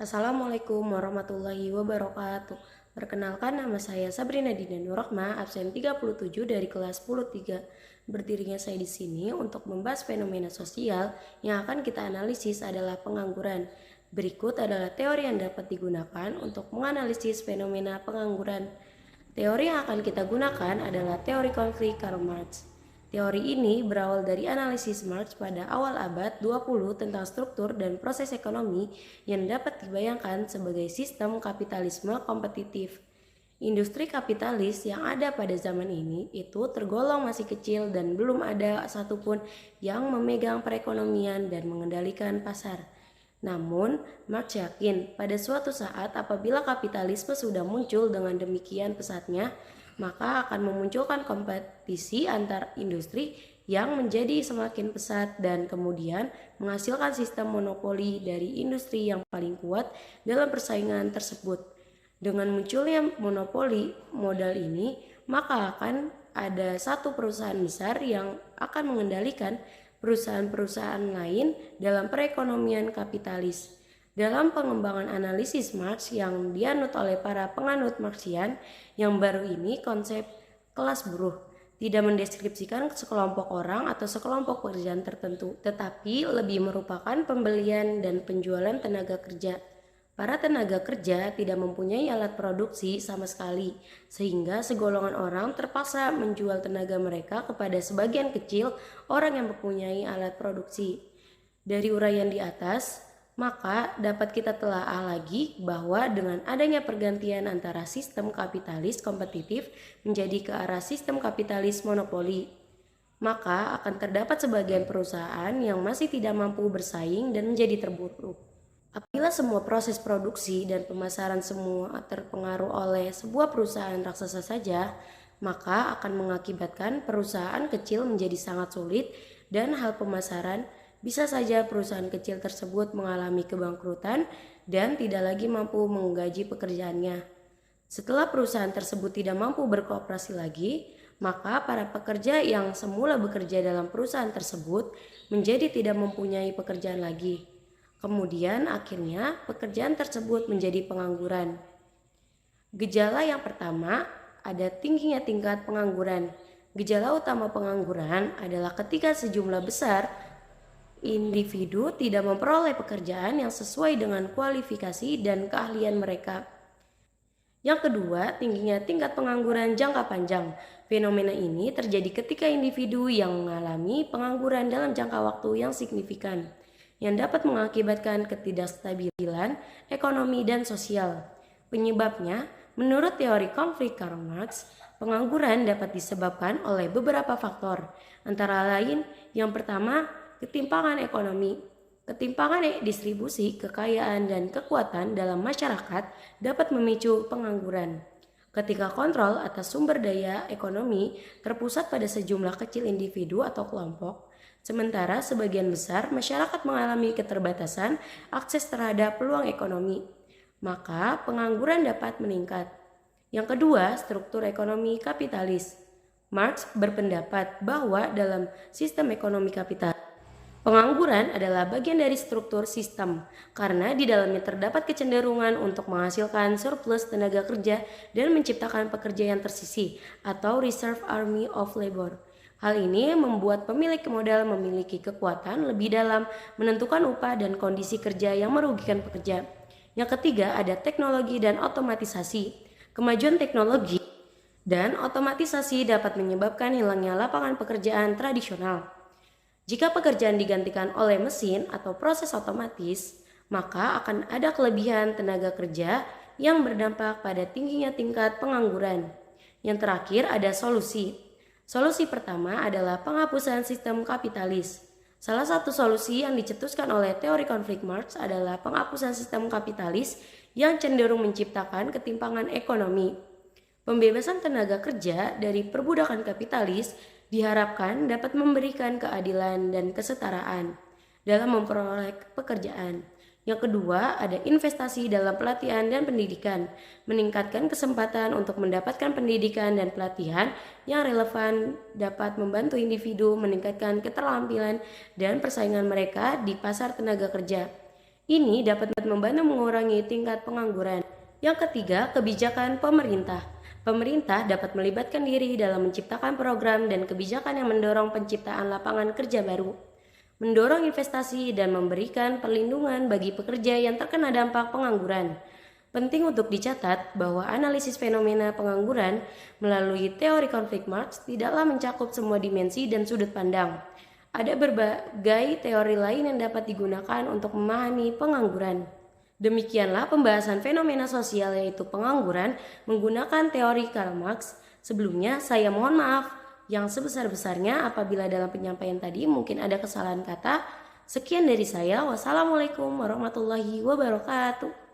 Assalamualaikum warahmatullahi wabarakatuh. Perkenalkan, nama saya Sabrina Dina Nurrohma, absen 37 dari kelas 10-3. Berdirinya saya di sini untuk membahas fenomena sosial yang akan kita analisis adalah pengangguran. Berikut adalah teori yang dapat digunakan untuk menganalisis fenomena pengangguran. Teori yang akan kita gunakan adalah teori konflik Karl Marx. Teori ini berawal dari analisis Marx pada awal abad 20 tentang struktur dan proses ekonomi yang dapat dibayangkan sebagai sistem kapitalisme kompetitif. Industri kapitalis yang ada pada zaman ini itu tergolong masih kecil dan belum ada satupun yang memegang perekonomian dan mengendalikan pasar. Namun, Marx yakin pada suatu saat apabila kapitalisme sudah muncul dengan demikian pesatnya, maka akan memunculkan kompetisi antar industri yang menjadi semakin pesat dan kemudian menghasilkan sistem monopoli dari industri yang paling kuat dalam persaingan tersebut. Dengan munculnya monopoli modal ini, maka akan ada satu perusahaan besar yang akan mengendalikan perusahaan-perusahaan lain dalam perekonomian kapitalis. Dalam pengembangan analisis Marx yang dianut oleh para penganut Marxian yang baru ini, konsep kelas buruh tidak mendeskripsikan sekelompok orang atau sekelompok pekerjaan tertentu, tetapi lebih merupakan pembelian dan penjualan tenaga kerja. Para tenaga kerja tidak mempunyai alat produksi sama sekali, sehingga segolongan orang terpaksa menjual tenaga mereka kepada sebagian kecil orang yang mempunyai alat produksi. Dari uraian di atas, maka dapat kita telaah lagi bahwa dengan adanya pergantian antara sistem kapitalis kompetitif menjadi ke arah sistem kapitalis monopoli, maka akan terdapat sebagian perusahaan yang masih tidak mampu bersaing dan menjadi terpuruk. Apabila semua proses produksi dan pemasaran semua terpengaruh oleh sebuah perusahaan raksasa saja, maka akan mengakibatkan perusahaan kecil menjadi sangat sulit dan hal pemasaran bisa saja perusahaan kecil tersebut mengalami kebangkrutan dan tidak lagi mampu menggaji pekerjaannya. Setelah perusahaan tersebut tidak mampu berkooperasi lagi, maka para pekerja yang semula bekerja dalam perusahaan tersebut menjadi tidak mempunyai pekerjaan lagi. Kemudian akhirnya pekerjaan tersebut menjadi pengangguran. Gejala yang pertama, ada tingginya tingkat pengangguran. Gejala utama pengangguran adalah ketika sejumlah besar individu tidak memperoleh pekerjaan yang sesuai dengan kualifikasi dan keahlian mereka. Yang kedua, tingginya tingkat pengangguran jangka panjang. Fenomena ini terjadi ketika individu yang mengalami pengangguran dalam jangka waktu yang signifikan, yang dapat mengakibatkan ketidakstabilan ekonomi dan sosial. Penyebabnya, menurut teori konflik Karl Marx, pengangguran dapat disebabkan oleh beberapa faktor, antara lain yang pertama, ketimpangan ekonomi. Ketimpangan distribusi, kekayaan, dan kekuatan dalam masyarakat dapat memicu pengangguran. Ketika kontrol atas sumber daya ekonomi terpusat pada sejumlah kecil individu atau kelompok, sementara sebagian besar masyarakat mengalami keterbatasan akses terhadap peluang ekonomi, maka pengangguran dapat meningkat. Yang kedua, struktur ekonomi kapitalis. Marx berpendapat bahwa dalam sistem ekonomi kapitalis, pengangguran adalah bagian dari struktur sistem karena di dalamnya terdapat kecenderungan untuk menghasilkan surplus tenaga kerja dan menciptakan pekerja yang tersisih atau reserve army of labor. Hal ini membuat pemilik modal memiliki kekuatan lebih dalam menentukan upah dan kondisi kerja yang merugikan pekerja. Yang ketiga, ada teknologi dan otomatisasi. Kemajuan teknologi dan otomatisasi dapat menyebabkan hilangnya lapangan pekerjaan tradisional. Jika pekerjaan digantikan oleh mesin atau proses otomatis, maka akan ada kelebihan tenaga kerja yang berdampak pada tingginya tingkat pengangguran. Yang terakhir ada solusi. Solusi pertama adalah penghapusan sistem kapitalis. Salah satu solusi yang dicetuskan oleh teori konflik Marx adalah penghapusan sistem kapitalis yang cenderung menciptakan ketimpangan ekonomi. Pembebasan tenaga kerja dari perbudakan kapitalis diharapkan dapat memberikan keadilan dan kesetaraan dalam memperoleh pekerjaan. Yang kedua, ada investasi dalam pelatihan dan pendidikan, meningkatkan kesempatan untuk mendapatkan pendidikan dan pelatihan yang relevan dapat membantu individu meningkatkan keterampilan dan persaingan mereka di pasar tenaga kerja. Ini dapat membantu mengurangi tingkat pengangguran. Yang ketiga, kebijakan pemerintah. Pemerintah dapat melibatkan diri dalam menciptakan program dan kebijakan yang mendorong penciptaan lapangan kerja baru, mendorong investasi, dan memberikan perlindungan bagi pekerja yang terkena dampak pengangguran. Penting untuk dicatat bahwa analisis fenomena pengangguran melalui teori konflik Marx tidaklah mencakup semua dimensi dan sudut pandang. Ada berbagai teori lain yang dapat digunakan untuk memahami pengangguran. Demikianlah pembahasan fenomena sosial yaitu pengangguran menggunakan teori Karl Marx. Sebelumnya saya mohon maaf yang sebesar-besarnya apabila dalam penyampaian tadi mungkin ada kesalahan kata. Sekian dari saya. Wassalamualaikum warahmatullahi wabarakatuh.